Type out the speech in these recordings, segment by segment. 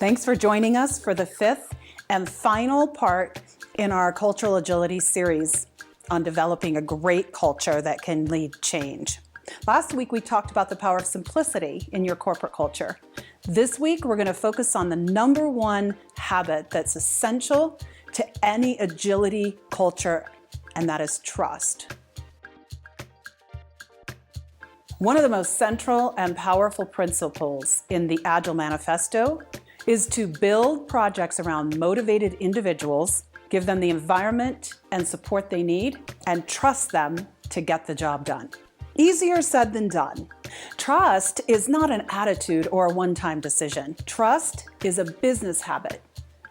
Thanks for joining us for the fifth and final part in our Cultural Agility series on developing a great culture that can lead change. Last week, we talked about the power of simplicity in your corporate culture. This week, we're going to focus on the number one habit that's essential to any agility culture, and that is trust. One of the most central and powerful principles in the Agile Manifesto is to build projects around motivated individuals, give them the environment and support they need, and trust them to get the job done. Easier said than done. Trust is not an attitude or a one-time decision. Trust is a business habit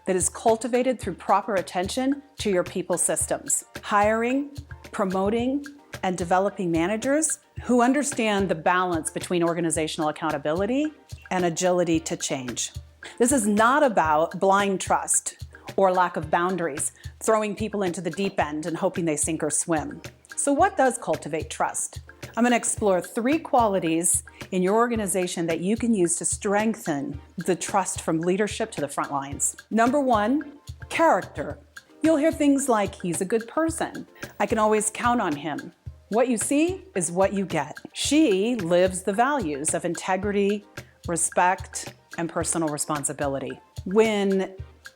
that is cultivated through proper attention to your people systems, hiring, promoting, and developing managers who understand the balance between organizational accountability and agility to change. This is not about blind trust or lack of boundaries, throwing people into the deep end and hoping they sink or swim. So what does cultivate trust? I'm going to explore 3 qualities in your organization that you can use to strengthen the trust from leadership to the front lines. Number 1, character. You'll hear things like, he's a good person. I can always count on him. What you see is what you get. She lives the values of integrity, respect, and personal responsibility. When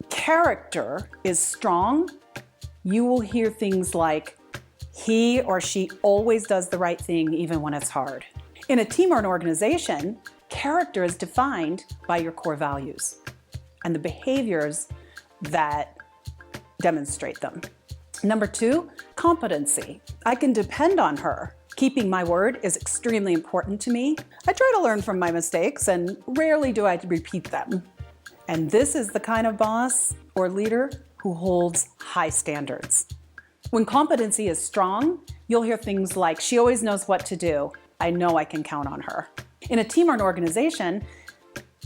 character is strong, you will hear things like, he or she always does the right thing even when it's hard. In a team or an organization, character is defined by your core values and the behaviors that demonstrate them. Number 2, competency. I can depend on her. Keeping my word is extremely important to me. I try to learn from my mistakes and rarely do I repeat them. And this is the kind of boss or leader who holds high standards. When competency is strong, you'll hear things like, she always knows what to do. I know I can count on her. In a team or an organization,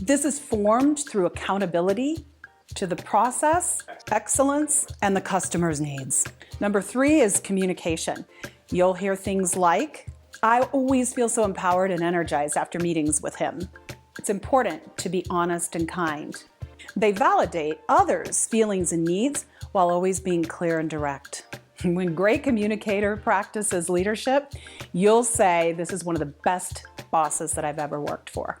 this is formed through accountability to the process, excellence, and the customer's needs. Number 3 is communication. You'll hear things like, I always feel so empowered and energized after meetings with him. It's important to be honest and kind. They validate others' feelings and needs while always being clear and direct. When great communicator practices leadership, you'll say, this is one of the best bosses that I've ever worked for.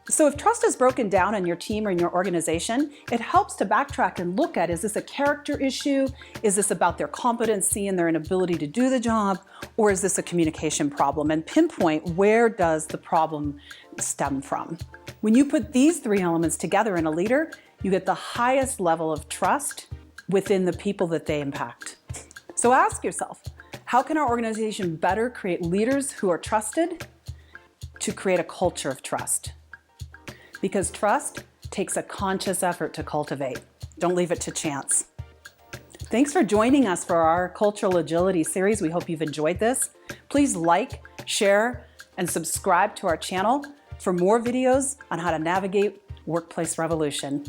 So if trust is broken down in your team or in your organization, it helps to backtrack and look at, is this a character issue? Is this about their competency and their inability to do the job? Or is this a communication problem? And pinpoint, where does the problem stem from? When you put these 3 elements together in a leader, you get the highest level of trust within the people that they impact. So ask yourself, how can our organization better create leaders who are trusted to create a culture of trust? Because trust takes a conscious effort to cultivate. Don't leave it to chance. Thanks for joining us for our Cultural Agility series. We hope you've enjoyed this. Please like, share, and subscribe to our channel for more videos on how to navigate workplace revolution.